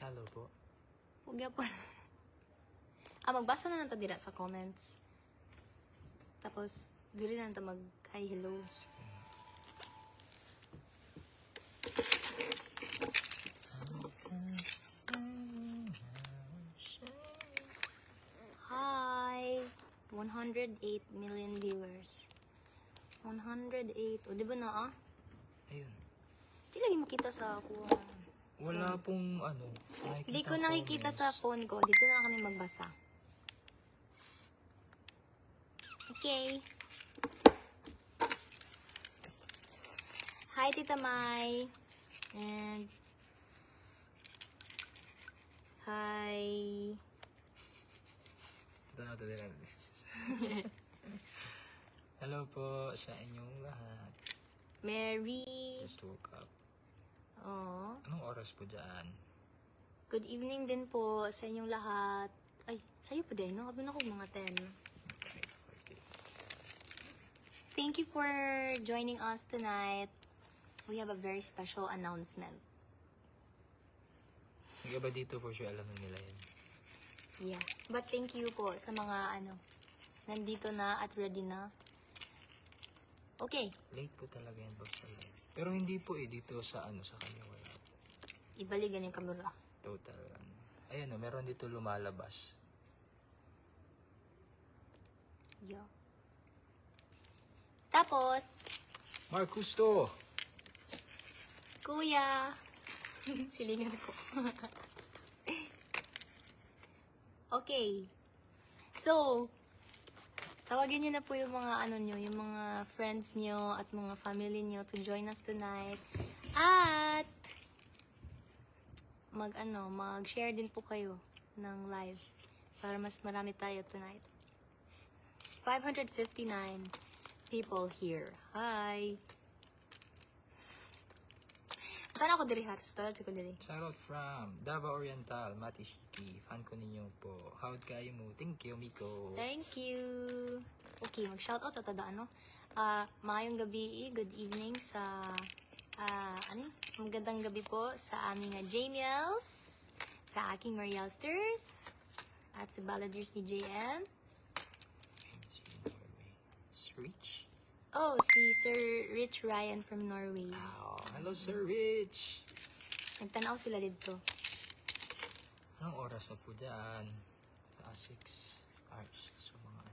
Hello po. Huwag po. Magbasa na lang dira sa comments. Tapos, diri na mag-hi, hello. Hi! 108 million viewers. 108. O, di ba na Ayun. Di lagi makita sa ako. Wala pong ano. Hindi ko nakikita sa phone ko. Dito na kami magbasa. Okay. Hi, Tita Mai. And hi. Ito na ito din. Hello po sa inyong lahat. Mary. Just woke up. Oh. Anong oras po dyan? Good evening din po sa inyong lahat. Ay, sa'yo pa din, no? Kabi na ko mga 10. Thank you for joining us tonight. We have a very special announcement. Yung iba dito for sure alam na nila yun. Yeah. But thank you po sa mga nandito na at ready na. Okay. Late po talaga yan po sa live. Pero hindi po dito sa sa kanya wala po. Ibaligan yung camera. Total. Ayan meron dito lumalabas. Yeah. Tapos, Marcusto! Kuya! Silingan ko. Okay. So, tawagin niyo na po yung mga yung mga friends niyo at mga family niyo to join us tonight. At mag-share din po kayo ng live para mas marami tayo tonight. 559 people here. Hi! Tara ko diri hat. Tara ko diri. Shoutout from Davao Oriental, Mati City. Fan ko ninyo po. How'd kayo mo? Thank you, Miko. Thank you. Okay, mag-shoutout sa tada maayong gabi, good evening sa magandang gabi po sa aming Jamiels, sa aking Marielsters, at sa Balladeers ni JM. Rich? Oh, si Sir Rich Ryan from Norway. Wow. Hello, Sir Rich. Nagtanaw sila dito. Anong oras na po dyan? 6 hours. So, mga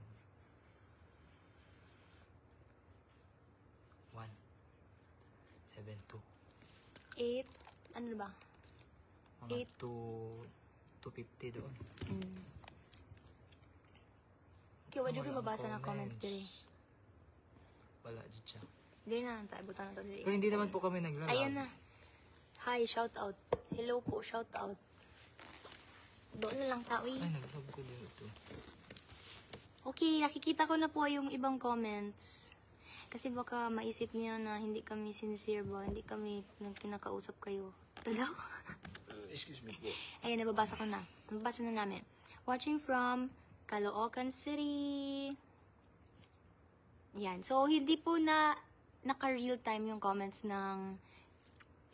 1, 7, 2. 8, ano ba? Mga 2:50 doon. Okay, wad yung mabasa na comments diri. Wala dyan siya. Dili na, taibutan na to diri. Pero hindi naman po kami naglalab. Ayan na. Hi, shout out. Hello po, shout out. Doon na lang tao Ay, nag-log ko din ito. Okay, nakikita ko na po yung ibang comments. Kasi baka maisip niya na hindi kami sincere ba, hindi kami kinakausap kayo. Ito daw? Excuse me po. Ayan, nababasa ko na. Nababasa na namin. Watching from Caloocan City. Yan. So, hindi po na naka-real time yung comments ng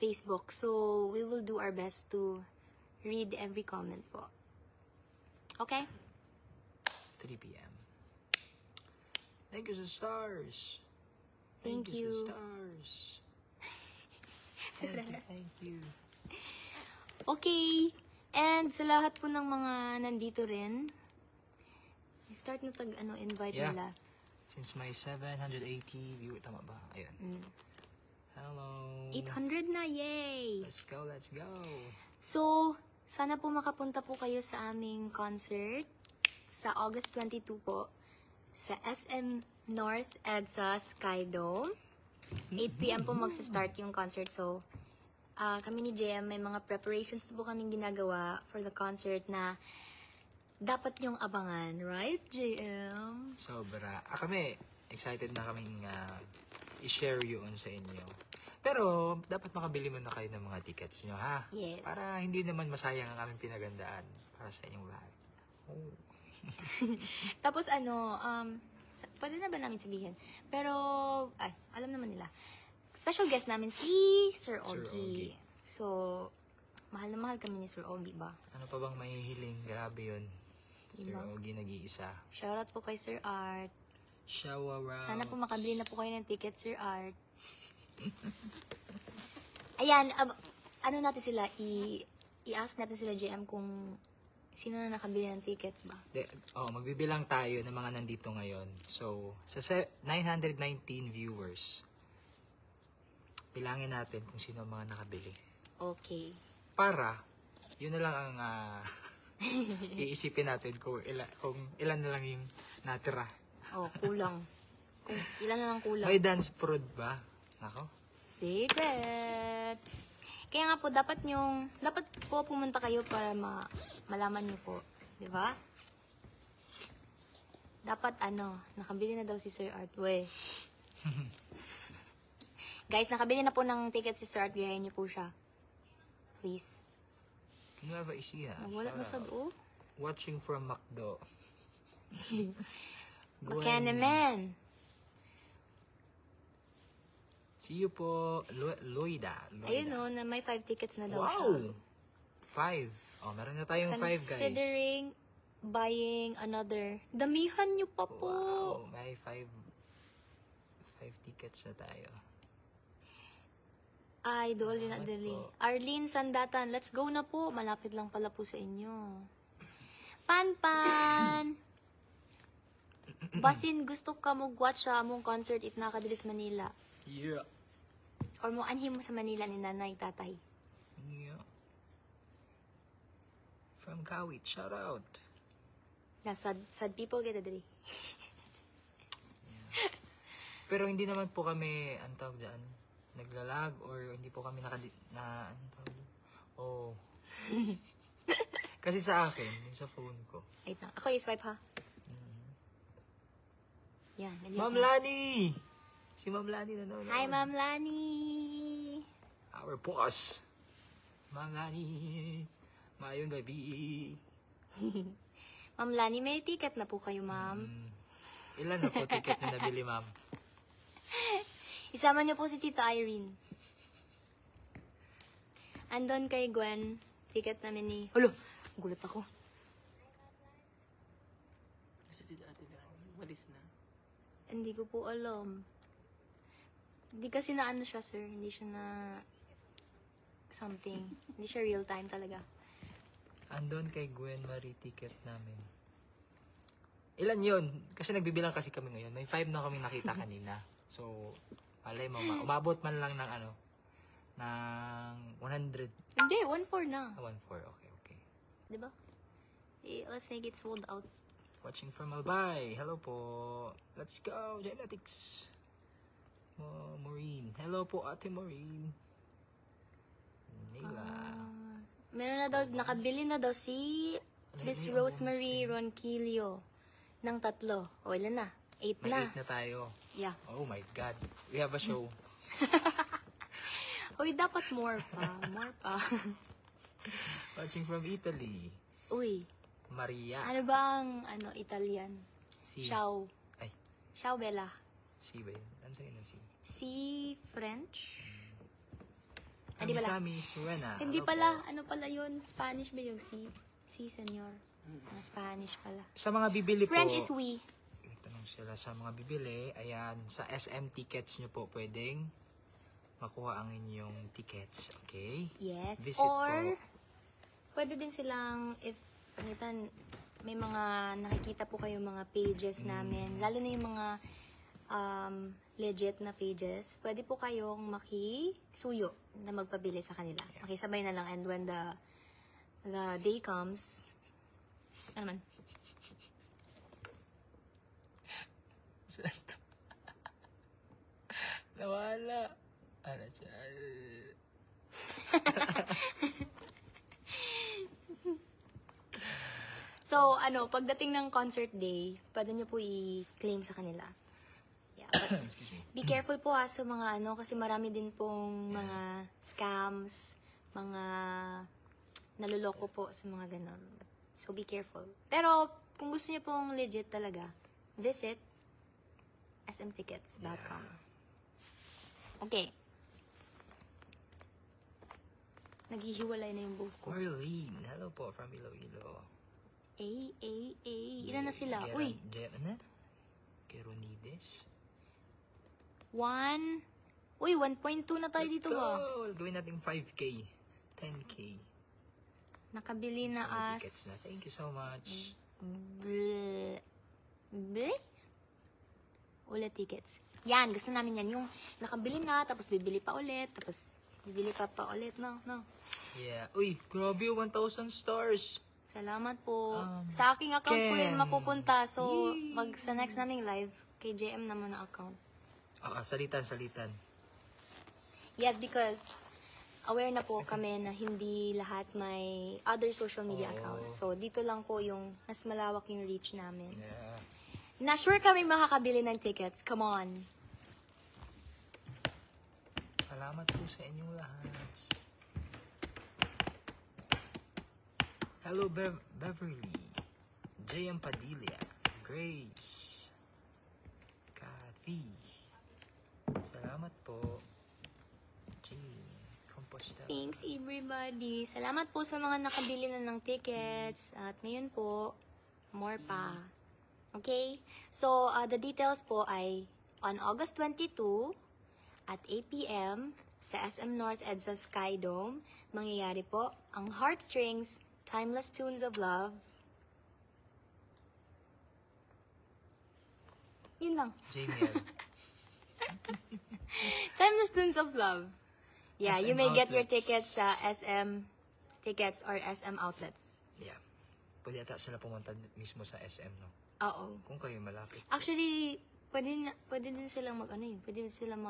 Facebook. So, we will do our best to read every comment po. Okay? 3 p.m. Thank you sa stars. Thank you. Sa stars. Thank you. Okay. And sa lahat po ng mga nandito rin, start na invite nila. Since my 780 viewer, tama ba? Ayan. Hello. 800 na, yay! Let's go, let's go. So, sana po makapunta po kayo sa aming concert sa August 22 po sa SM North EDSA Skydome. 8 p.m. po magsa-start yung concert. So, kami ni JM, may mga preparations po kaming ginagawa for the concert na dapat niyong abangan. Right, JM? Sobra. Kami, excited na kaming i-share yun sa inyo. Pero, dapat makabili mo na kayo ng mga tickets nyo, ha? Yes. Para hindi naman masayang ang aming pinagandaan para sa inyong lahat. Oh. Tapos pwede na ba namin sabihin? Pero, alam naman nila. Special guest namin si Sir Ogie. So, Mahal na mahal kami ni Sir Ogie ba? Ano pa bang mahihiling? Grabe yun. Sir Diba? Ogie nag-iisa. Shoutout po kay Sir Art. Shower out. Sana po makabili na po kayo ng ticket, Sir Art. Ayan, ano natin sila, i-ask natin sila GM kung sino na nakabili ng tickets ba? Magbibilang tayo ng mga nandito ngayon. So, sa 919 viewers, bilangin natin kung sino ang mga nakabili. Okay. Para, yun na lang ang iisipin natin kung ilan na lang yung natira. Oh, kulang. Kung ilan na lang kulang. May dance prod ba? Nako. Secret! Kaya nga po, dapat po pumunta kayo para malaman niyo po. Di ba? Dapat nakabili na daw si Sir Art. We. Guys, nakabili na po ng ticket si Sir Art. Gayahin niyo po siya. Please. Ano ba isiya? Wala na sa do. Watching from Macdo. Makanaman. See you po, Loida. Ayun o, na may 5 tickets na daw siya. Wow! 5. Oh, meron na tayong 5, guys. Considering buying another. Damihan niyo pa po. Wow, may 5 tickets na tayo. Ay, doon na dali. Arlene Sandatan, let's go na po. Malapit lang pala po sa inyo. Pan! Basin, gusto ka mag-watch sa among concert if nakadili sa Manila. Yeah. Or mo anhin mo sa Manila ni nanay, tatay. Yeah. From Kawit, shout out. Sad people kita dali. Pero hindi naman po kami, ang tawag dyan, naglalag or hindi po kami anong tawag dyan? Oh. Kasi sa akin, yung sa phone ko. Wait na. Ako i-swipe ha. Yan. Ma'am Lani! Si Ma'am Lani nanonood. Hi, Ma'am Lani! Our boss. Ma'am Lani. Mayong gabi. Ma'am Lani, may ticket na po kayo, ma'am. Ilan na po ticket na nabili, ma'am? Isama niyo po si Tita Irene. Andon kay Gwen, ticket namin ni... Hulo! Gulat ako. Kasi Tita Ate walis na. Hindi ko po alam. Hindi kasi na ano siya, sir. Hindi siya na... something. Hindi siya real time talaga. Andon kay Gwen Marie ticket namin. Ilan yun? Kasi nagbibilang kasi kami ngayon. May 5 na kami nakita kanina. So, malay mo, umabot man lang ng ng 100. Hindi, 1-4 na. 1-4, okay. Diba? Let's make it sold out. Watching from Albay. Hello po. Let's go, Genetics. Maureen. Hello po, Ate Maureen. Nila. Meron na daw, nakabili na daw si Miss Rosemary Ronquillo ng 3. O, ilan na? 8 May na. 8 na tayo. Yeah. Oh my God. We have a show. Uy, dapat more pa. More pa. Watching from Italy. Uy. Maria. Ano ba ang, Italian? Si. Ciao. Ay. Ciao, Bella. Si ba yun? Ano sa'yo na si? Si French? Hindi Hindi pala. Sami Suena. Hindi Hello pala. po. Ano pala yun? Spanish ba yung si? Si, senyor. Spanish pala. Sa mga bibili French po. is we. Tanong sila sa mga bibili. Ayan, sa SM tickets nyo po pwedeng makuha ang inyong tickets. Okay? Yes. Visit Or, po. pwede din silang, if, may mga nakikita po kayo mga pages namin, lalo na yung mga legit na pages, pwede po kayong makisuyo na magpabili sa kanila. Makisabay na lang, and when the day comes, ano naman? Nawala. Ano siya? So, pagdating ng concert day, pwede nyo po i-claim sa kanila. Yeah, but be careful po sa mga kasi marami din pong mga scams, mga naluloko po sa mga ganon. So, be careful. Pero, kung gusto nyo pong legit talaga, visit smtickets.com. Okay. Naghihiwalay na yung buhok ko. Marlene, hello po from Iloilo. Ilan na sila? Uy, Ano? Geronides? 1. Uy, 1.2 na tayo dito ba? Gawin natin 5K. 10K. Nakabili na So, may as... tickets na. Thank you so much. Bleh? Ulit tickets. Yan, gusto namin yan. Yung nakabili na, tapos bibili pa ulit, tapos bibili pa ulit. No. Yeah. Uy, grabe 1,000 stars. Salamat po. Sa aking account po yun Ken. mapupunta. So, sa next naming live, kay JM naman na account. Salitan. Yes, because aware na po kami na hindi lahat may other social media accounts. So, dito lang po yung mas malawak yung reach namin. Yeah. Na sure kami makakabili ng tickets. Come on. Salamat po sa inyong lahat. Hello, Beverly. JM Padilla. Grace. Kathy. Salamat po. Jean. Compostela. Thanks, everybody. Salamat po sa mga nakabili na ng tickets. At ngayon po, more pa. Okay? So, the details po ay on August 22 at 8 p.m. sa SM North EDSA Sky Dome, mangyayari po ang Heartstrings Timeless Tunes of Love. Yun lang. Jamiel. Timeless Tunes of Love. Yeah, you SM may get your outlets. tickets sa SM Tickets or SM Outlets. Yeah. Pwede ata sila pumunta mismo sa SM, no? Oo. Kung kayo malapit. Actually, pwede din silang pwede din sila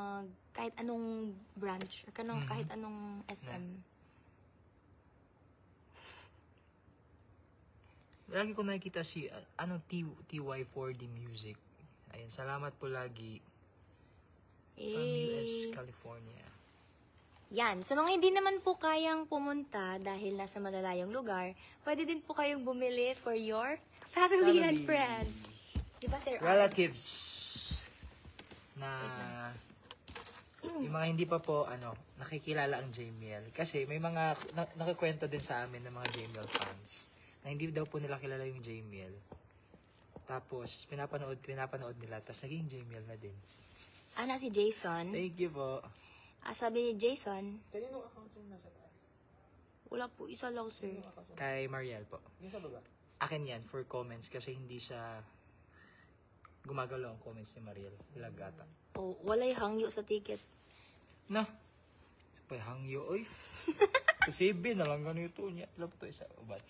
kahit anong branch, or kahit anong SM. Lagi ko nakikita si, TY4D Music. Ayan, salamat po lagi. From US, California. Yan. Sa mga hindi naman po kayang pumunta dahil nasa malalayong lugar, pwede din po kayong bumili for your family and friends. Di ba, Sir Al? Relatives. Na, yung mga hindi pa po, nakikilala ang Jamiel. Kasi may mga, nakikwento din sa amin ng mga Jamiel fans. Na hindi daw po nila kilala yung Jamiel. Tapos, pinapanood nila. Tapos, naging Jamiel na din. Si Jason. Thank you po. Sabi ni Jason, Kanino account yung nasa taas? wala po, isa lang, sir. Kay Mariel po. Yung sa baba? Akin yan, for comments. Kasi hindi siya gumagalaw ang comments ni Mariel. Lag ata. Oh, walay hangyo sa ticket. Na. Pay hangyo, oy. Kasi na lang ganito niya. Alam to isa. Ubat.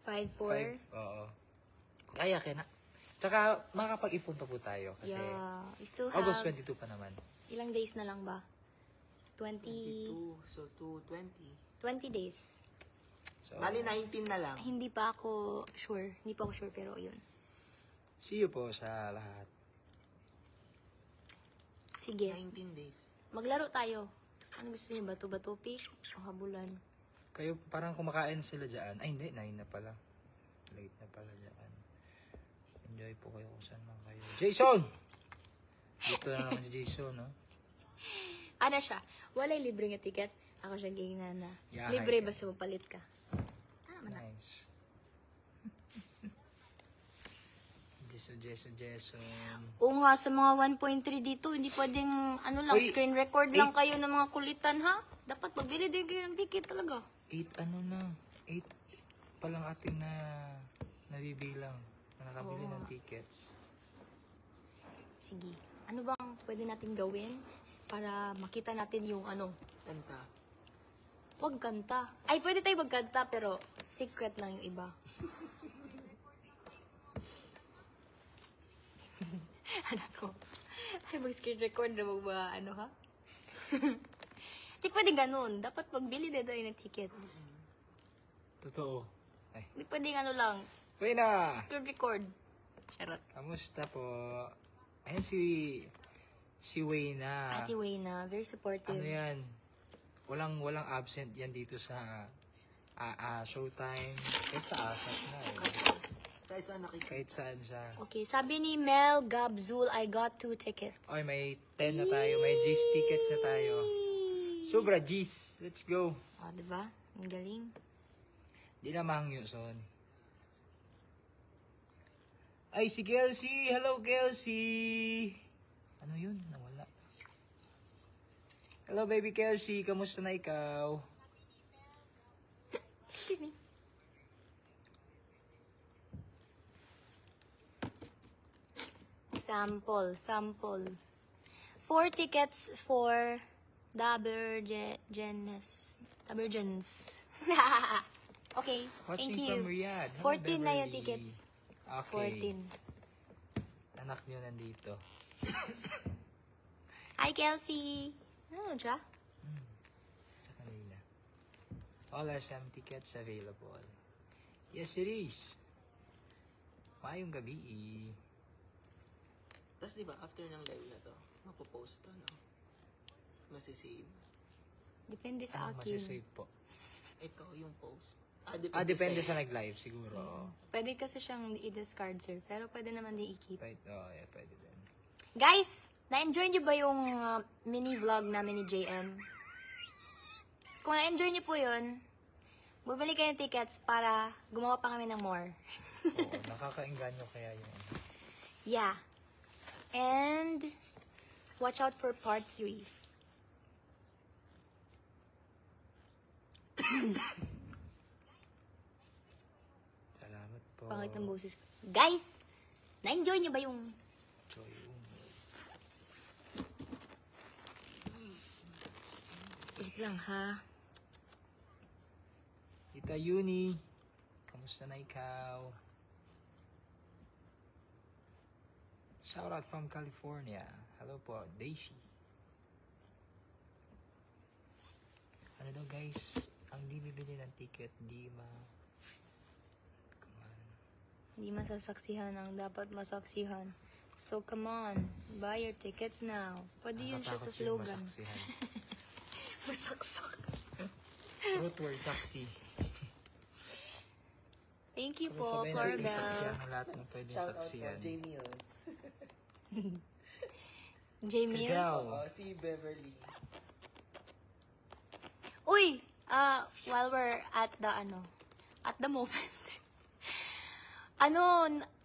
5-4. Oo. Kaya na. Tsaka, makapag-ipon pa po tayo. Kasi, Yeah. We still have, August 22 pa naman. ilang days na lang ba? 20 22, so 220. 20 days. So, Bali 19 na lang. Hindi pa ako sure. Pero yun. see you po sa lahat. Sige. 19 days. Maglaro tayo. Ano gusto niyo? Bato-bato pick? O habulan? Kayo, parang kumakain sila dyan. Ay, hindi. 9 na pala. Late na pala dyan. Enjoy po kayo kung saan man kayo. Jason! Dito na naman si Jason, no? Ano siya? Walay libre nga ticket. Ako siya ginana. Yeah, Libre hi. basta mapalit ka. Nice. Jason. Oo nga, sa mga 1.3 dito, hindi pwedeng, Uy, screen record lang kayo ng mga kulitan, ha? Dapat magbili din kayo ng ticket talaga. 8 pa lang ating nabibilang na nakabili ng tickets. Sige. Ano bang pwede natin gawin para makita natin yung Kanta. Huwag kanta. Ay, pwede tayo magkanta, pero secret lang yung iba. Ko. Ay, mag-screen record na ha? Di pwede ganun. Dapat magbili na tayo ng tickets. Totoo. Ay, Di pwede lang. pwede na! Screen record. Charot. Kamusta po? Ayan si Wayna. Ate Wayna, very supportive. Ano yan? Walang absent yan dito sa Showtime. Kahit sa ASAP na eh. Kahit saan nakikita. Kahit saan siya. Okay, sabi ni Mel Gabzul, I got 2 tickets. Oy, may 10 na tayo. May G's tickets na tayo. Sobra G's. Let's go. Diba? Ang galing. Di na mahangyo son. Ay, si Kelsey! Hello, Kelsey! Ano yun? Nawala. Hello, baby Kelsey. Kamusta na ikaw? Excuse me. Sample. 4 tickets for Dabergens. Okay, Watching thank you. from Riyadh. Hello, 14 na yung Beverly. tickets. Okay. 14. Anak nyo nandito. Hi, Kelsey. Ano siya? Sa kanila. All SM tickets available. Yes, it is. Mayong gabi. Tapos diba, after ng live na to, mapopost to, no? Masisave. Depende sa Anong akin. masisave po? Ito, yung post. Depende sa nag-live siguro. Pwede kasi siyang i-discard, sir. Pero pwede naman din i-keep. Yeah, pwede din. Guys, na-enjoy niyo ba yung mini vlog namin ni JM? Kung na-enjoy niyo po yun, bumili kayo ng tickets para gumawa pa kami ng more. Oo, nakakainganyo kaya yun. Yeah. And watch out for part 3. Salamat po. Pangit ng boses. Guys, na-enjoy niyo ba yung... Joy Umoy. Wait lang ha. Tita Yuni, kamusta na ikaw? Shout out from California. Hello po, Daisy. Ano daw guys, ang di bibili ng ticket, come on. Hindi masasaksihan ang dapat masaksihan. So come on, buy your tickets now. Pwede yun siya sa Nakakatakot yung slogan. masaksihan. Masaksak. Root word, saksi. Thank you po, Sabay-sabay natin Floribel. saksihan ang lahat ng pwedeng Shout out po, saksihan. Jamie. Jamie. Ikaw. Oo, si Beverly. Uy! While we're at the moment.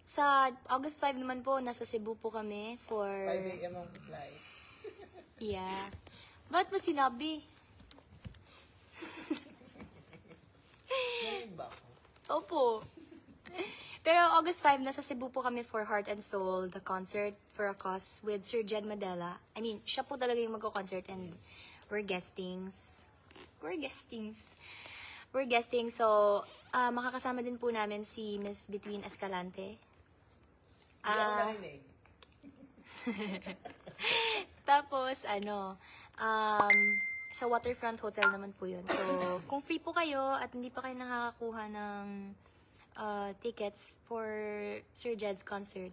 Sa August 5 naman po, nasa Cebu po kami for... 5 a.m. ang flight. Yeah. Ba't mo sinabi? Ngayon ba ako? Opo. Pero August 5, nasa Cebu po kami for Heart and Soul, the concert for a cause with Sir Jed Madela. I mean, siya po talaga yung magko-concert and we're gestings. So, makakasama din po namin si Miss Between Escalante. Hindi ako narinig. Tapos, sa Waterfront Hotel naman po yun. So, kung free po kayo at hindi pa kayo nakakakuha ng tickets for Sir Jed's concert,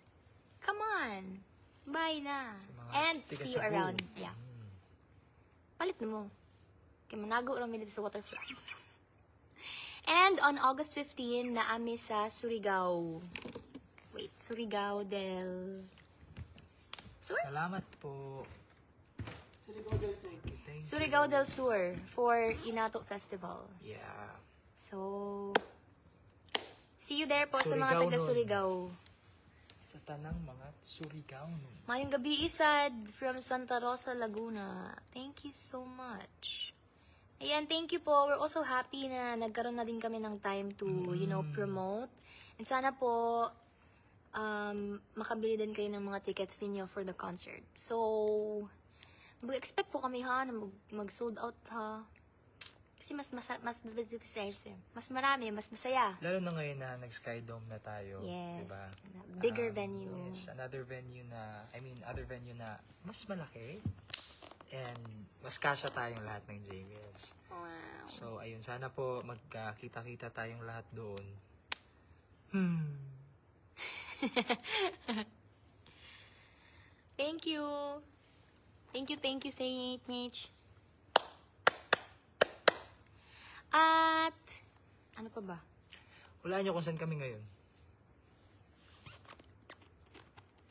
come on! Buy na! Sa mga And tiga see you Cebu. around. Yeah. Palit na mo. Kaya manago lang dito sa Waterfront. And on August 15, naami sa Surigao. Wait, Surigao del... Sur? Salamat po. Thank Surigao you. del Sur for Inato Festival. Yeah. So, see you there po sa mga Surigao taga nun. Surigao. Sa tanang mga Surigao nun. Mayong gabi, Isad from Santa Rosa, Laguna. Thank you so much. Ayan, thank you po. We're also happy na nagkaroon na din kami ng time to, promote. And sana po, makabili din kayo ng mga tickets ninyo for the concert. So, mag-expect po kami na mag-sold out ha. Kasi mas marami, mas masaya. Lalo na ngayon na nag-Sky Dome na tayo. Yes. Diba? Bigger venue. Yes, other venue na mas malaki. And mas kasya tayong lahat ng JBS. Wow. So, ayun. Sana po magkakita-kita tayong lahat doon. Thank you. Thank you, Saint Mitch. At, ano pa ba? Wala nyo kung saan kami ngayon.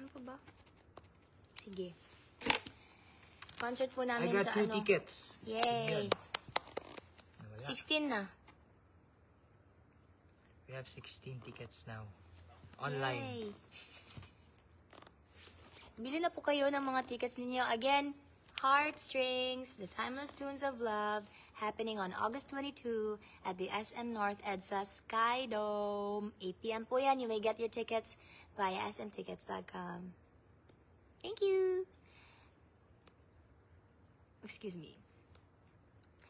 Ano pa ba? Sige. Concert po I namin got sa 2 tickets. Yay! Yun. Wala. 16 na. We have 16 tickets now. Online. Yay. Bili na po kayo ng mga tickets ninyo. Again, Heartstrings, The Timeless Tunes of Love, happening on August 22 at the SM North EDSA Sky Dome. 8 p.m. po yan. You may get your tickets via smtickets.com. Thank you. Excuse me.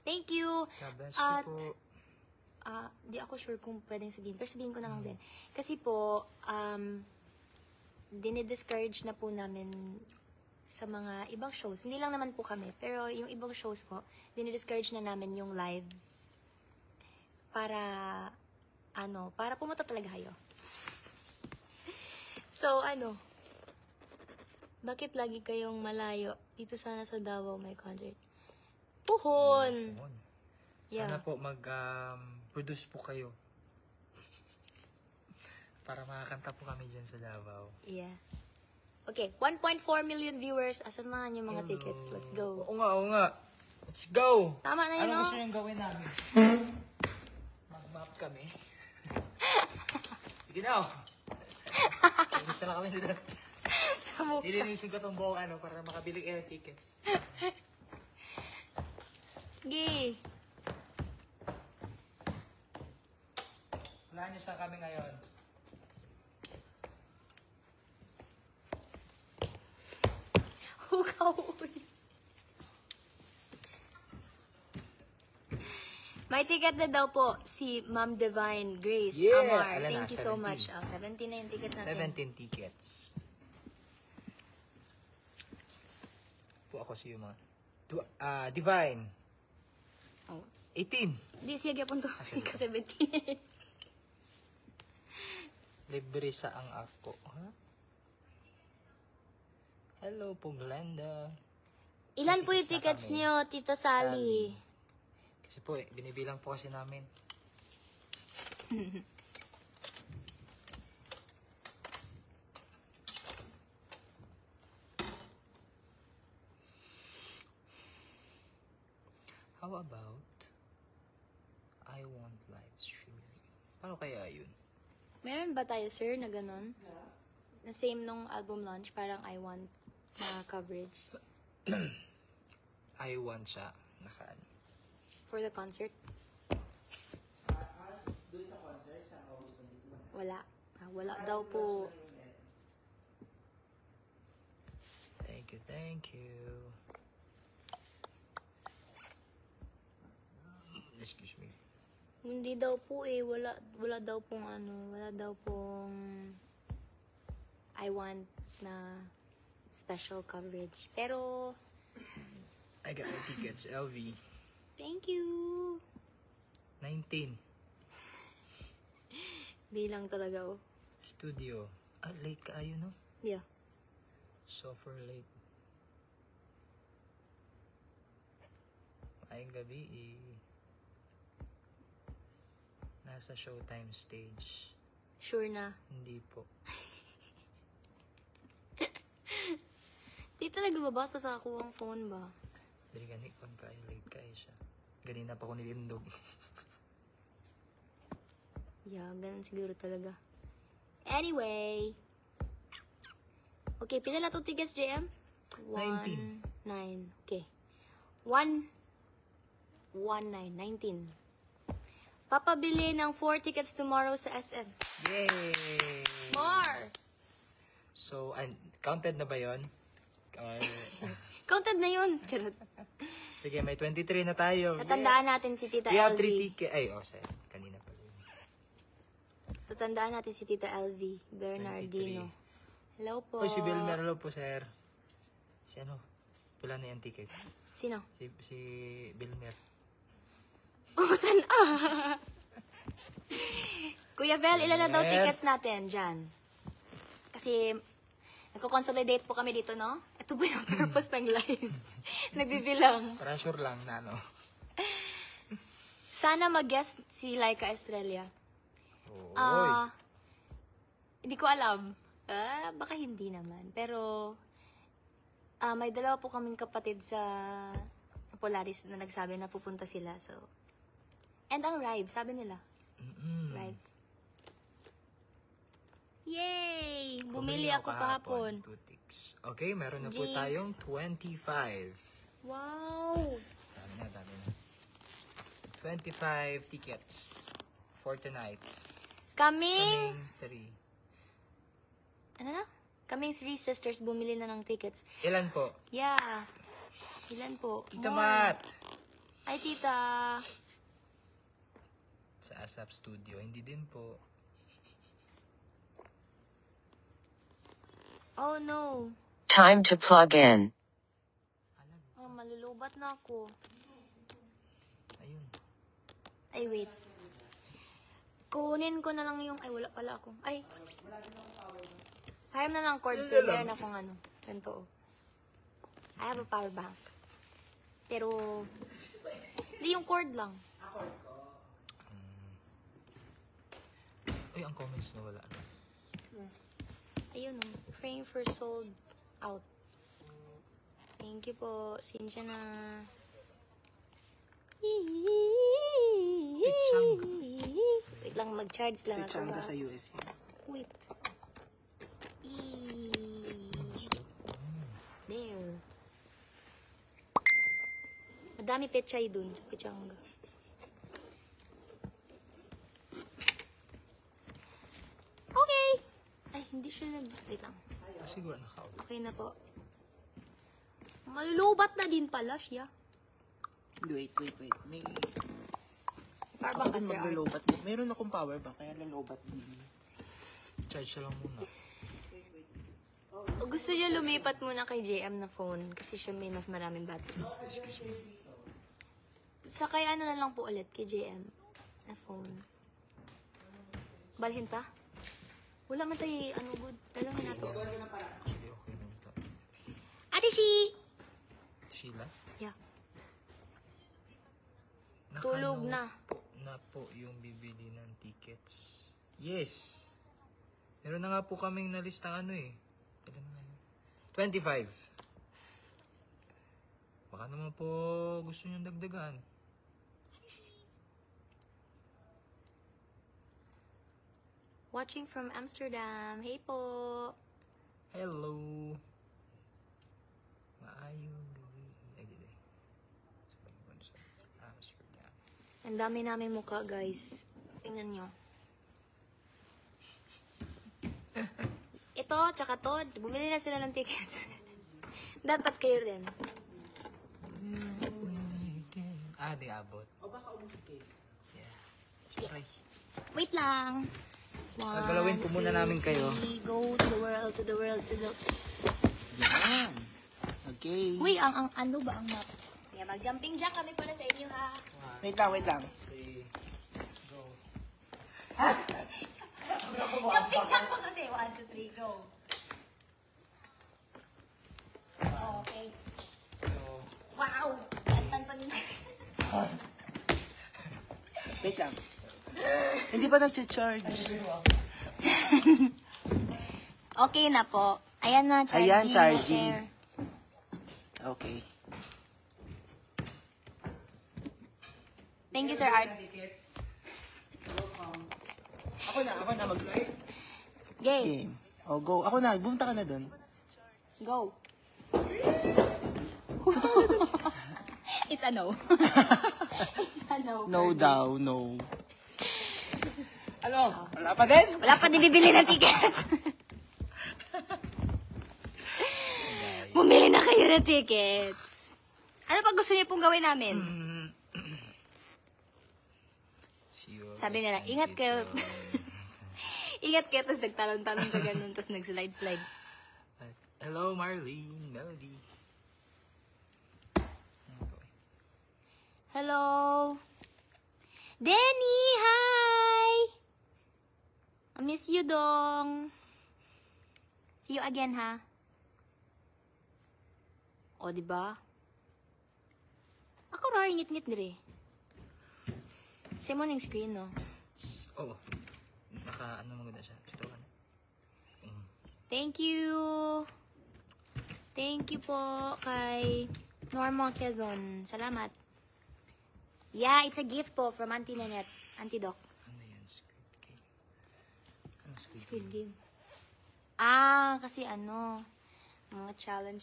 Thank you. God bless you po. Di ako sure kung pwedeng sabihin. Pero sabihin ko na lang din. Kasi po, dinidiscourage na po namin sa mga ibang shows. Hindi lang naman po kami. Pero yung ibang shows po, dinidiscourage na namin yung live para, para pumunta talaga kayo. So, bakit lagi kayong malayo? Dito sana sa Davao may concert. Puhon! Puhon. Yeah. Sana po mag-produce po kayo. Para makakanta po kami dyan sa Davao. Yeah. Okay, 1.4 million viewers. Asan na yung mga tickets? Let's go. Oo nga. Let's go! Tama na yun, Ano no? gusto niyong gawin namin? Mag-map kami. Sige na, Gusto na kami dito. Sa mukha. Ilinisin ko itong buong para makabili kayo ng tickets. Sige. Wala niyo saan kami ngayon. Hukaw. May ticket na daw po si Ma'am Divine Grace Yeah! Amar. Alam na, Thank you so 17. much. 17 na yung ticket natin. 17 tickets. Po ako sa iyo mga. Divine. Oh. 18. Di siya gyapon to. sige. Ka 17. Libre sa ang ako. Ha? Hello po, Glenda. Ilan po yung Tickets tickets na kami. niyo, Tita Sally? Kasi po, binibilang po kasi namin. How about I want live streaming? Paano kaya yun? Meron ba tayo, sir, na ganun? Na same nung album launch, parang I want na coverage I want siya. Nakaan. for the concert? Doon sa concert, sa August 22. Wala. Wala daw po. Thank you, thank you. Excuse me. Hindi daw po wala daw pong wala daw pong I want na special coverage. Pero, I got my tickets, LV. thank you. 19. Bilang talaga, oh. Studio. Late ka ayo, no? Yeah. Super late. Ayong gabi, nasa Showtime stage. Sure na. Hindi po. Di talaga babasa sa ako ang phone ba? Dali gani kon kayo, late kayo siya. Ganina pa ko nilindog. Yeah, ganun siguro talaga. Anyway. Okay, pila na itong tickets, JM? 19. 9. Okay. 1, 9. 19. Papabili ng 4 tickets tomorrow sa SM. Yay! More! So, counted na ba yon? Or, Counted na yun. Charot. sige, may 23 na tayo. Tatandaan natin si Tita We have LV. 3 tickets. Ay, sorry. Kanina pa. Tatandaan natin si Tita LV. Bernardino. Hello po. Hoy, si Belmer. Hello po, sir. Si ano? Pila na yung tickets? Sino? Si Belmer. Kuya Bel, ilan na daw Bel. tickets natin dyan? Kasi, nagko-consolidate po kami dito, no? Ito po yung purpose ng live. Nagbibilang. Para sure lang na, no? Sana mag-guest si Laika Estrella. Oy. Hindi ko alam. Baka hindi naman. Pero, may dalawa po kaming kapatid sa Polaris na nagsabi na pupunta sila. So, And ang Rive, sabi nila. Mm-mm. Rive. Yay! Bumili ako kahapon. 2 ticks. Okay, meron na po Jinx. tayong 25. Wow! Dami na. 25 tickets for tonight. Kaming, Kaming 3. ano na? Kaming 3 sisters bumili na ng tickets. Ilan po? Yeah. Ilan po? Tita More. Mat! Ay, tita. Sa ASAP Studio. Hindi din po. Oh, no. Time to plug in. Oh, malulubat na ako. Ayun. Ay, wait. Kunin ko na lang yung... Ay, wala pala ako. Ay. Hiram na lang cord, so meron akong ano. Ganito. I have a power bank. Pero... Hindi yung cord lang. Uy, ang comments na wala. Ayun, oh. Praying for sold out. Thank you po. Sinsya na. Pitsang. Wait lang, mag-charge lang ako. Pitsang ha? sa US yun. Wait. There. Madami pechay dun. Pichanga. Okay. Ay, hindi siya nag... Wait lang. Siguro naka-out. Okay na po. Malulubat na din pala siya. Wait. May... Power Ako bank din kasi art. maglulubat. Meron akong power bank, kaya lulubat din. Charge siya lang muna. Gusto niya lumipat muna kay JM na phone kasi siya may mas maraming battery. Excuse me. Sa kay ano na lang po ulit kay JM na phone. Balhin ta? Wala man tayo ano good. Dalawa na to. Actually, okay na ito. Ate Shi! Sheila? Yeah. Nakano Tulog na. Na po yung bibili ng tickets. Yes! Meron na nga po kaming nalistang ano eh. Ilan na nga yun? 25. Baka naman po gusto niyong dagdagan. Watching from Amsterdam. Hey po! Hello! Maayong gabi. Ay, di. Amsterdam. Ang dami namin mukha guys. Tingnan nyo. Ito, tsaka to. Bumili na sila ng tickets. Dapat kayo rin. Ah, di abot. O baka umusik kayo. Yeah. Aray. Wait lang. Gagalawin po muna namin kayo. Go to the world, to the world, to the... Yan. Okay. Uy, ang ano ba ang map? Kaya mag-jumping jack kami para sa inyo ha. Wait lang. 3, go. Jumping jack pa kasi. 1, 2, 3, go. Okay. Go. Wow! Kantan pa nila. Wait lang. Hindi pa nag-charge. Okay na po. Ayan na, charging. Ayan, na, charging. sir. Okay. Thank you, Sir Art. Ako na mag-game. Game. O, go. Ako na. Bumunta ka na dun. Go. It's a no. It's a no. No daw, no. Ano? Wala pa din? Wala pa din bibili ng tickets. Bumili na kayo ng tickets. Ano pa gusto niyo pong gawin namin? Sabi nila, ingat kayo. Ingat kayo, tapos nagtalon-talon sa ganun, tapos nag-slide-slide. Hello, Marlene. Melody. Hello? Denny, hi! I miss you, dong. See you again, ha? O, diba? Ako rar, ngit-ngit dire. Simo ning screen, no? Oh. Ano maganda siya. Ito ka na. Thank you! Thank you po kay Norma Quezon. Salamat. Yeah, it's a gift po from Auntie Nanette. Auntie Doc. Ano yan? Squid Game. Ano Squid Squid Game? Game. Kasi mga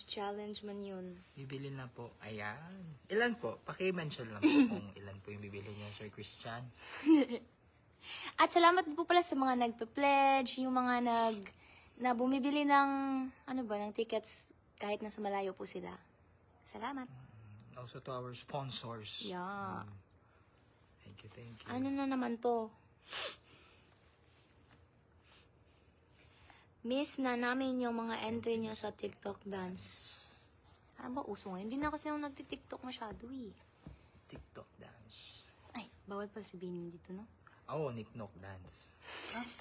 challenge man yun. Bibili na po. Ayan. Ilan po? Paki-mention lang po kung ilan po yung bibili niyo, Sir Christian. At salamat po pala sa mga nagpe-pledge, yung mga na bumibili ng, ng tickets kahit nasa malayo po sila. Salamat. Also to our sponsors. Yeah. Thank you, thank you. Ano na naman to? Miss na namin yung mga entry niyo sa TikTok dance. Ano ba uso ngayon? Hindi na kasi ako nagti-TikTok masyado eh. TikTok dance. Ay, bawal pala sabihin dito, no? Oo, Nick-Knock dance.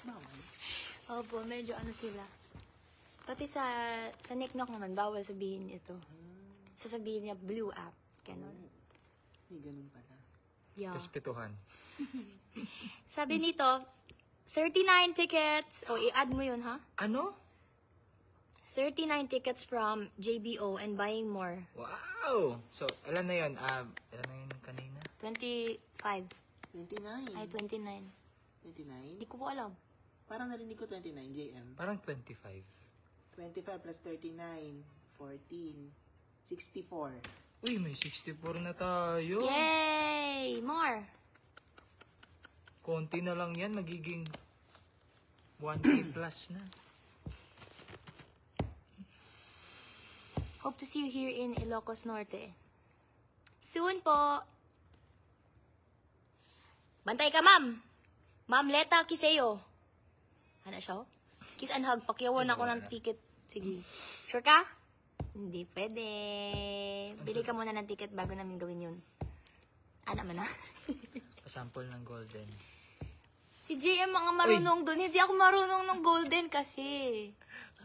Bawal. Opo, medyo sila. Pati sa Nick-Knock naman, bawal sabihin ito. Sasabihin niya, blue app. Ganon. May ganun pala. Yeah. Respetuhan. Sabi nito, 39 tickets. O, i-add mo yun, ha? Ano? 39 tickets from JBO and buying more. Wow! So, ilan na yun? Ilan na yun kanina? 25. 29. Ay, 29. 29? Hindi ko po alam. Parang narinig ko 29, JM. Parang 25. 25 plus 39, 14, 64. Uy, may 64 na tayo. Yay! More! Konti na lang yan, magiging 1K plus na. Hope to see you here in Ilocos Norte. Soon po! Bantay ka, ma'am! Ma'am Leta Kiseo. Ano siya? Kiss and hug. Pakyawan ako ng ticket. Sige. Sure ka? Hindi pwede. Bili ka muna ng ticket bago namin gawin yun. Naman na. Sample ng golden. Si JM mga marunong dun. Hindi ako marunong ng golden kasi.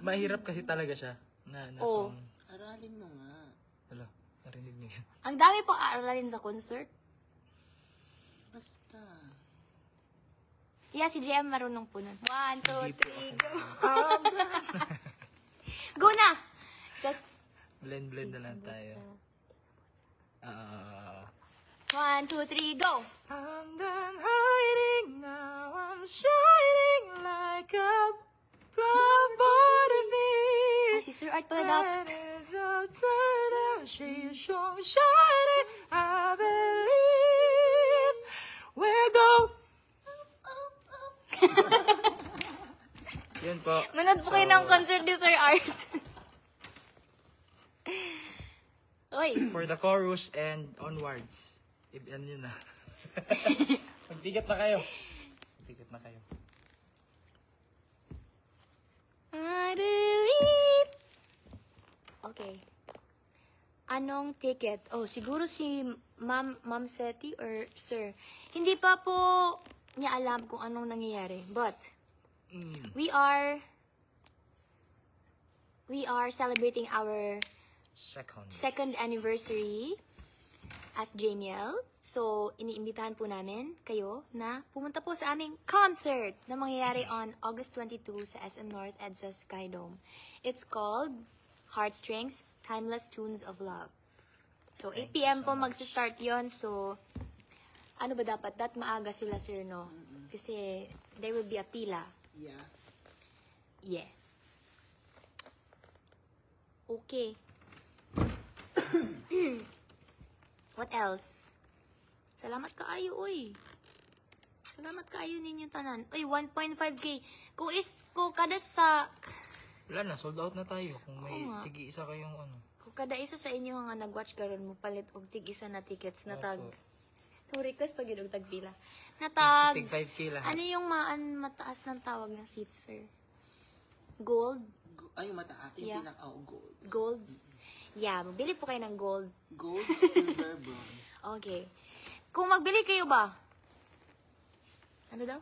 Mahirap kasi talaga siya. Na Oo. song. Aralin mo nga. Hala, narinig niyo yun. Ang dami pang aaralin sa concert. Basta. Yeah, si JM marunong po nun. 1, 2, Hindi po 3, ako. go! Go na! Just Blend na lang tayo. 1, 2, 3, go! I'm done hiding now. I'm shining like a butterfly. Ay, si Sir Art pala dapat. She's so shining. I believe we'll go. Yun po. Manood po kayo ng concert ni Sir Art. Uy, For the chorus and onwards. Ano yun na. Magtigat na kayo. Magtigat na kayo. I believe. Okay. Anong ticket? Oh, siguro si Ma'am Seti or Sir. Hindi pa po niya alam kung anong nangyayari. But, we are celebrating our second anniversary as JML. So, iniimbitahan po namin kayo na pumunta po sa aming concert na mangyayari on August 22 sa SM North EDSA Skydome. It's called Heartstrings, Timeless Tunes of Love. So, 8 p.m. po magsa-start yon. So, ano ba dapat? Maaga sila, sir, no? Kasi there will be a pila. Yeah. Yeah. Okay. What else? Salamat kaayo, uy. Salamat kaayo ninyo tanan. Uy, 1.5k. Kung kada sa... Wala na, sold out na tayo. Kung may Oo nga. tigi-isa kayong ano. Kung kada isa sa inyo nga nag-watch karon mo palit og tig-isa na tickets na tag... Opo. No request pag yun og tag pila. Na tag... Tig 5K lahat. Ano yung mataas ng tawag ng seats, sir? Gold? Ay, yung mataas. Yung Yeah. gold. Gold? Yeah, magbili po kayo ng gold. Gold, silver, bronze. Okay. Kung magbili kayo ba? Ano daw?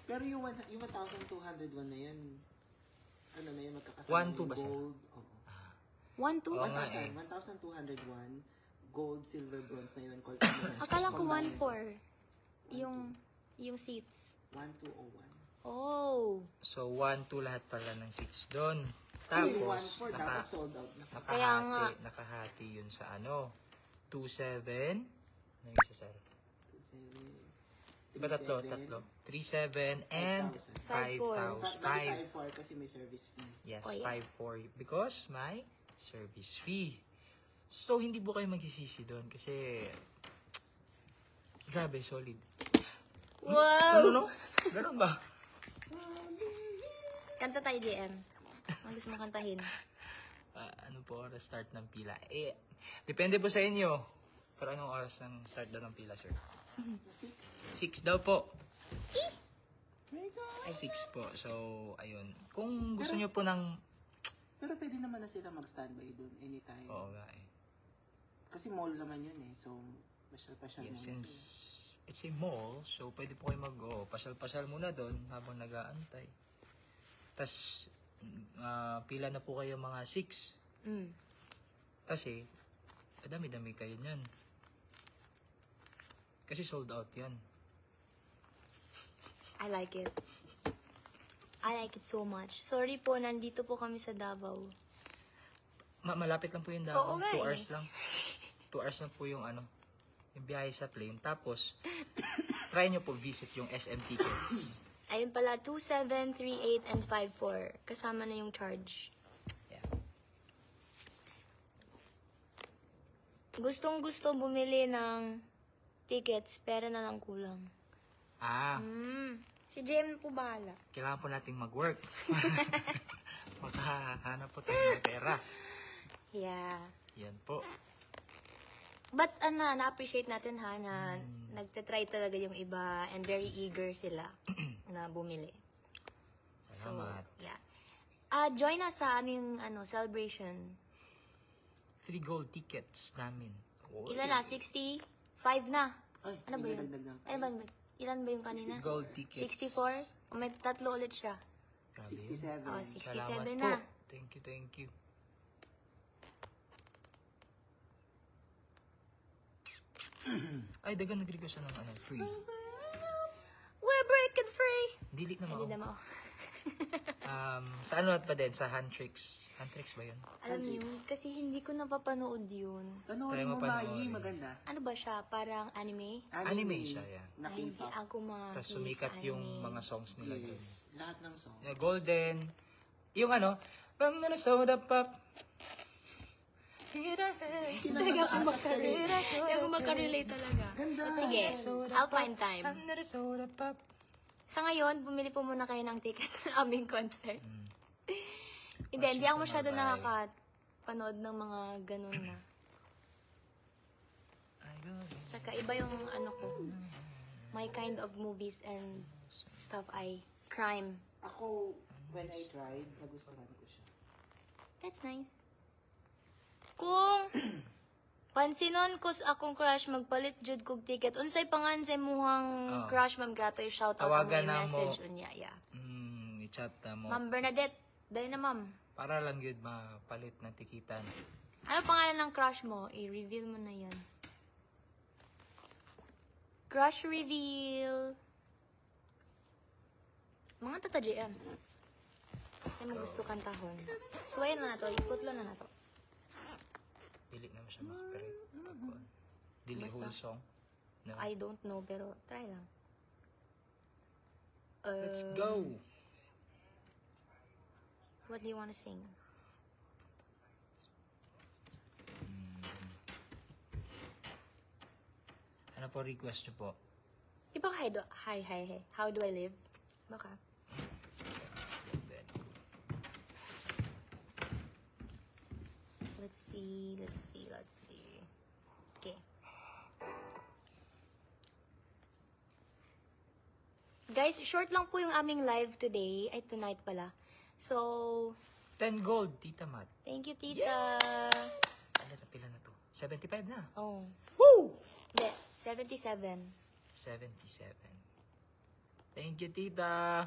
Pero yung 1,201 na yun, ano na yun, magkakasama 1,200 ba, sir? gold. Oo. 1, 2? Oo nga eh. 1,201, gold, silver, bronze na yun. Akala ko 1, 4. Yung seats. 1,201. Oh. So, 1, 2, lahat pala ng seats doon. Only Tapos, 1-4, dapat sold out na. Kaya nga. nakahati yun sa 2-7. Ano yung isa, sir? 2-7. Diba tatlo? 3-7 and 5-4. 5,000. 5 kasi may service fee. Yes, Oh, yeah. 5-4 because may service fee. So, hindi po kayo magsisisi doon kasi grabe, solid. Wow! No? Ganun ba? Kanta tayo, JM. Ano gusto mong kantahin? Ano po oras start ng pila? Depende po sa inyo. Pero anong oras ng start daw ng pila, sir? 6 daw po. 6 po. So, ayun. Kung gusto nyo po ng... Pero pwede naman na sila mag-standby doon anytime. Oo nga eh. Kasi mall naman yun eh. So, pasyal-pasyal Yes, muna since sila. it's a mall, so pwede po kayo pasyal-pasyal muna doon habang nag-aantay. Tapos, pila na po kayo mga 6. Mm. Kasi, dami-dami kayo niyan. Kasi sold out yan. I like it. I like it so much. Sorry po, nandito po kami sa Davao. Malapit lang po yung Oo Davao. nga 2 eh. hours lang. 2 hours lang po yung yung biyahe sa plane. Tapos, try nyo po visit yung SM tickets. Ayun pala, 2, 7, 3, 8, and 5, 4. Kasama na yung charge. Yeah. Gustong-gusto bumili ng tickets, pero na lang kulang. Si JM po bahala. Kailangan po nating mag-work. Makahanap po tayo ng pera. Yeah. Yan po. But na-appreciate natin na nagtatry talaga yung iba and very eager sila na bumili. Salamat. So, yeah. Join us sa aming celebration. 3 gold tickets namin. Oh, Ilan na? 65 na. Ay, Ano ba may yun? nadagdag ng Ano ba? Ilan ba yung kanina? gold tickets. 64? O may tatlo ulit siya. Grabe yun. 67. Oh, Salamat 67 po. na. Thank you. Ay, dagan nag-request siya ng free. We're breaking free! Delete na Hindi mo. naman ako. Sa ano pa din? Sa Handtricks. Handtricks ba yun? Alam niyo, kasi hindi ko napapanood yun. Panoorin Try mo, mo panoorin. Mai, maganda. Ano ba siya? Parang anime? Anime siya, yeah. Na Ay, hindi K-pop. ako mahilig Tapos sa sumikat yung anime. mga songs nila dun. Yes. Lahat ng song. Golden. Yung I'm gonna soda pop. Talaga ako makarelate. Hindi ako makarelate talaga. Ganda. Sige, I'll find time. I'm gonna soda pop. Sa ngayon, bumili po muna kayo ng tickets sa aming concert. Hindi ako masyado nakakapanood ng mga ganun na. Tsaka iba yung my kind of movies and stuff ay crime. Ako, when I tried, nagustuhan ko siya. That's nice. Kung pansinon ko sa akong crush magpalit jud kog ticket, unsay pangan sa muhang crush ma'am gatoy shout out ang Tawagan na mo. message unya ya. I-chat na mo. Ma'am Bernadette, dahil na ma'am. Para lang yun mapalit ng tikitan. Ano pangalan ng crush mo? I-reveal mo na yan. Crush reveal. Mga tata JM. Kasi mo gusto kantahon. So, ayan na to. Ikutlo na to. Dili naman siya makaperate. Dili whole song. No. I don't know, pero try lang. Let's go! What do you want to sing? Ano po request nyo po? Di ba hi, how do I live? Baka. Let's see. Okay. Guys, short lang po yung aming live today. Ay, tonight pala. So, 10 gold, Tita Mat. thank you, tita. Ano na pila na to? 75 na. Oh. Woo! Hindi, 77. 77. Thank you, Tita.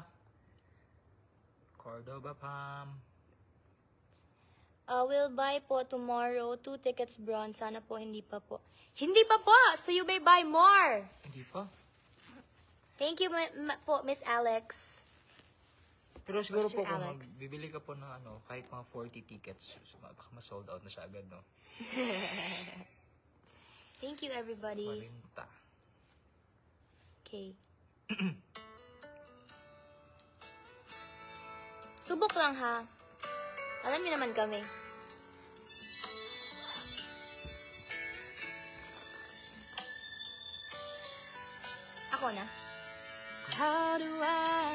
Cordoba Pam. We'll buy po tomorrow 2 tickets bronze. Sana po hindi pa po. Hindi pa po! So you may buy more! Hindi pa. Thank you po, Miss Alex. Pero siguro Sir po kung Alex. bibili ka po ng ano, kahit mga 40 tickets, so, baka ma-sold out na siya agad, no? Thank you, everybody. 40. Okay. Subok lang, ha? Alam niyo naman kami. Ako na. How do I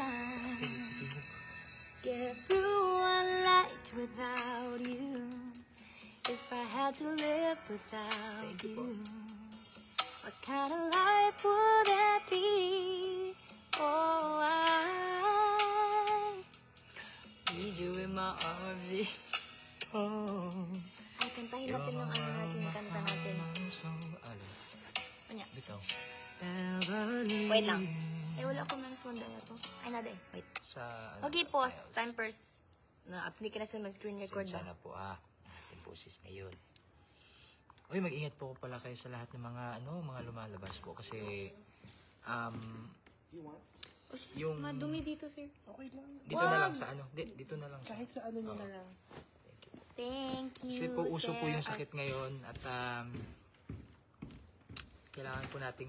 get through one night without you? If I had to live without Thank you po. you, what kind of life would that be? Oh, I need you in my arms. Oh, Ay, kantahin natin yung ano natin, yung kanta natin. Alin? Kanya. Bitaw. Wait lang. Eh, wala akong nanaswanda na to. Ay, nada eh. Wait. Sa, ano, Okay, pause. files. Time first. Hindi ka na sa screen record Sensya ba? na po, Ating boses ngayon. Uy, mag-ingat po pala kayo sa lahat ng mga, mga lumalabas po. Kasi, You want? yung... Madumi dito, sir. Okay lang. Dito na lang sa dito na lang sa... Kahit sa ano nyo na lang. Thank you, Kasi po, uso po yung sir. sakit ngayon at kailangan po nating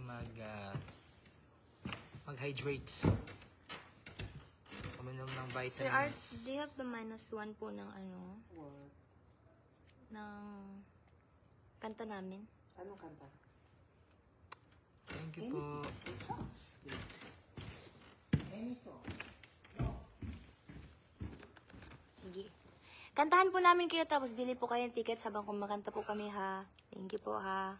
mag-hydrate. Uminom ng vitamins. Sir Arts, do you have the -1 po ng ano? What? Ng kanta namin? Anong kanta? Thank you po. Any song? Sige. Kantahan po namin kayo tapos bili po kayo ng tickets habang kumakanta po kami, ha? Thank you po, ha?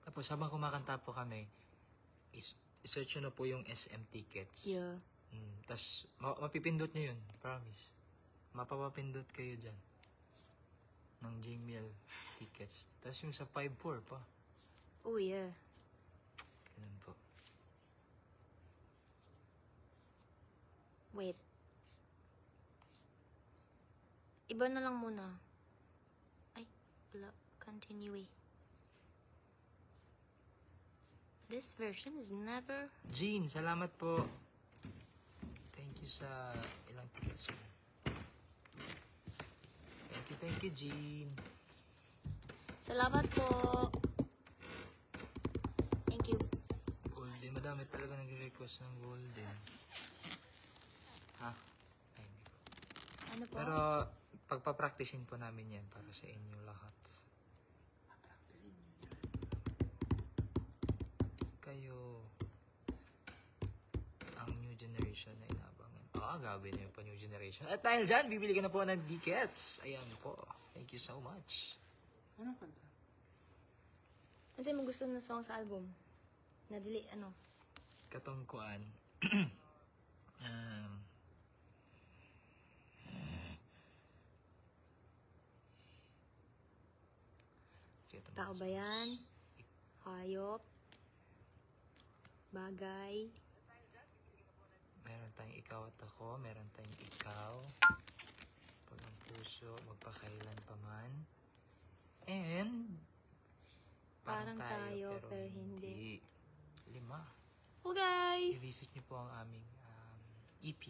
Tapos habang kumakanta po kami, search nyo na po yung SM tickets. Yeah. Tapos mapipindot nyo yun, promise. Mapapapindot kayo dyan. Ng Gmail tickets. Tapos yung sa 5-4 pa. Oh, yeah. Ganun po. Wait. Iba na lang muna. Ay, wala. Continue eh. This version is never... Jean, salamat po. Thank you sa ilang tickets yun. Thank you, Jean. Salamat po. Thank you. Golden, madami talaga nag-request ng golden. Ha? Ay, hindi po. Ano po? Pero, pagpapracticein po namin yan para sa inyo lahat. Kayo, ang new generation na inabangan. Gabi na yung pa new generation. At dahil dyan, bibili ka na po ng tickets. Ayan po. Thank you so much. Anong kanta? Ano sa'yo mo gusto na song sa album? Nadili, ano? Katungkuan. Tao ba yan? Hayop? Bagay? Meron tayong ikaw at ako, meron tayong ikaw, pag ang puso, magpakailan pa man, and Parang tayo, pero hindi. 5. Okay! I-visit niyo po ang aming EP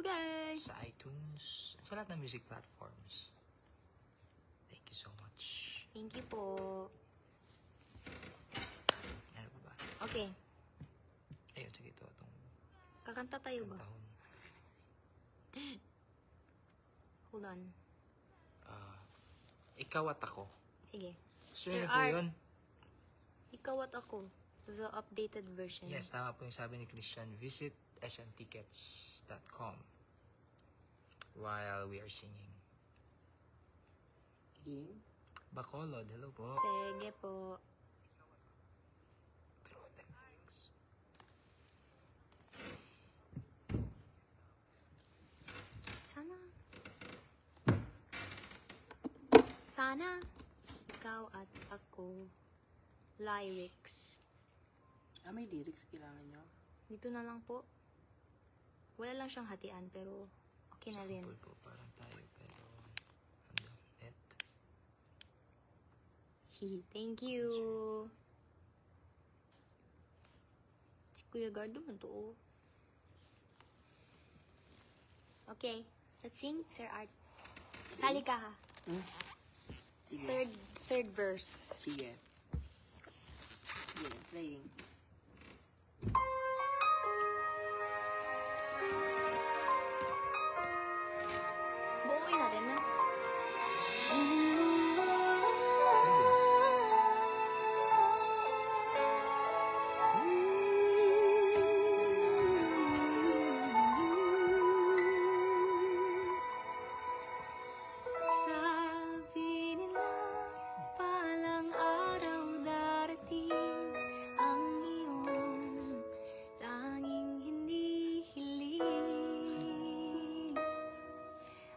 Okay! sa iTunes, sa lahat ng music platforms. Thank you so much. Thank you po. Ano pa ba? Okay. Ayun, sige ito, itong Kakanta tayo ba? kantahon. Hold on. Ikaw at ako. Sige. Sure Sir na po Art. yun? Ikaw at ako. The updated version. Yes, tama po yung sabi ni Christian. Visit smtickets.com while we are singing. Game? Bacolod, hello po. Sige po. Pero thanks. Sana ikaw at ako. Lyrics. May lyrics kailangan nyo? Dito na lang po. Wala lang siyang hatian, pero okay na rin. Sample po, parang tayo, pero net. Thank you. Kuya Gardo man to, oh. Okay, let's sing, Sir Art. Sali ka, ha? Sige. Third verse. Sige. Sige, playing. Buuin natin, no? Sabi nila, palang araw darating ang iyong tanging hinihiling.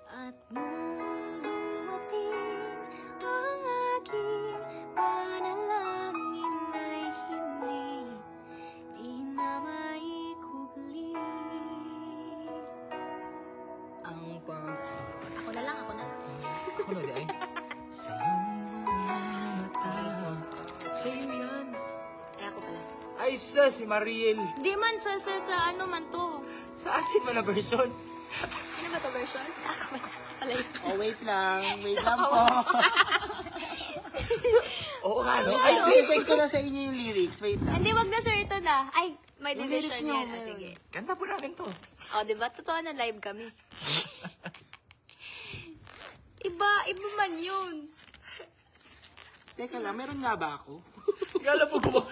At nung dumating ang aking panalangin ay di na maikubli. Ang pag... Ako na lang. Ako na di ay. Sa'yo mga mata. Sa'yo yan. Ay, ako pala. Ay, si Mariel. Di man sa ano man to. Sa atin man na version. Ano ba to version? Ako pala. Oh, wait lang. Wait lang po. Oo nga, no? Ay, Ay, send ko na sa inyo yung lyrics. Wait lang. Hindi, wag na sir, ito na. Ay, may Yung division lyrics nyo, yan. O, meron. sige. Kanta po namin to. O, di ba? Totoo na live kami. Iba man yun. Teka lang, meron nga ba ako? Gala po ko.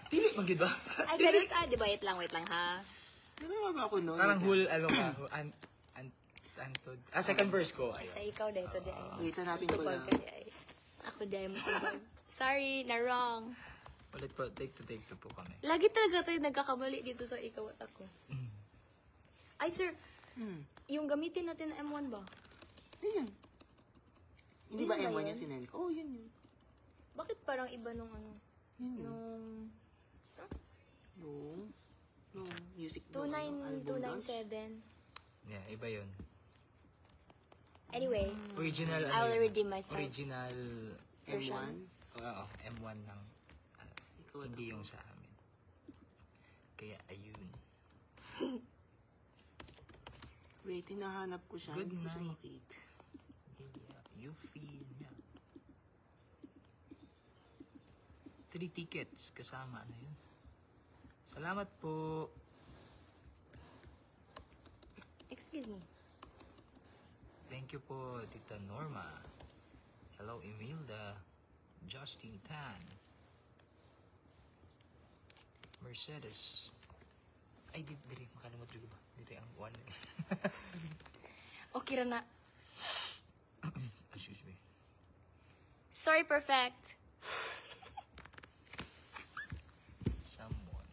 Dili, magid ba? Ay, ganun sa, di ba? Wait lang ha. Meron nga ba ako noon? Parang ano ka, antod. Second verse ko. Sa Ayun. ikaw dito, di ay. Wait, hanapin ko Tubag lang. ka, di ay. Ako di ay mo tubag. Sorry, na wrong. Ulit po, take two po kami. Lagi talaga tayo nagkakamali dito sa ikaw at ako. Mm. Ay, sir, Hmm. yung gamitin natin na M1 ba? Ayun. Hindi ba Yun ba M1 yun? yung sinend ko? Oh, yun. Bakit parang iba nung ano? Yun. Nung No music no, album launch. 29297. Yeah, iba yun. Anyway, Original, I will yun? redeem myself. Original, M1. oo, M1 ng, Ikaw at hindi ako. yung sa amin. Kaya, ayun. Wait, hinahanap ko siya. Good Hindi ko siya night. makita. Yeah, you feel niya. 3 tickets, kasama na yun. Salamat po. Excuse me. Thank you po, Tita Norma. Hello, Emilda. Justin Tan. Mercedes. Ay, diri, makalimot rin ba? Diri ang one. Okay ra na. Excuse me. Sorry, perfect. Someone.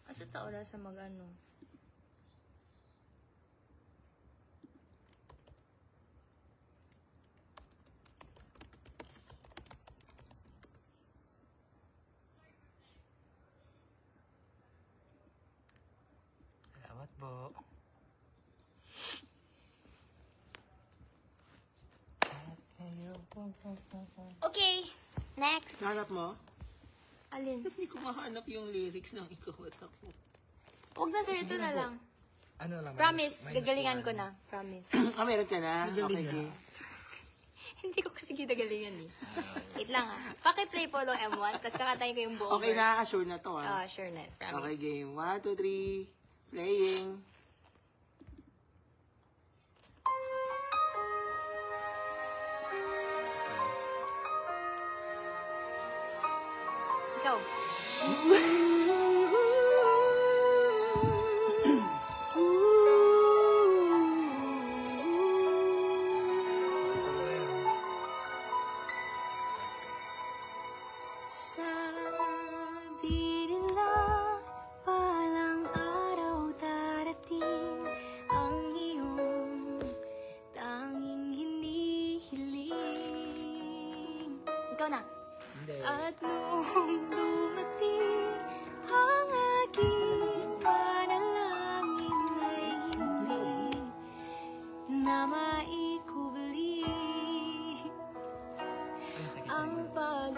Asa ta oras sa mag-ano? Salamat po. Okay, next. Hanap mo? Alin? Hindi ko mahanap yung lyrics ng ikaw at ako. Huwag na sir, ito na lang. Ano lang? Promise, minus gagalingan one. ko na. Promise. Ah, meron ka na? Okay, Magaling na. game. Hindi ko kasi gagalingan eh. Wait lang ha. Paki-play po ng M1, tapos kakatayin ko yung buong Okay verse. na, sure na to ah. Sure na. Promise. Okay, game. 1, 2, 3. Playing. Ikaw. Sabi nila, palang araw darating ang iyong tanging hinihiling. Ikaw na. Hindi. At noong dumating ang aking panalangin ay hindi na maikubli Ay, nakikita ang niyo. pag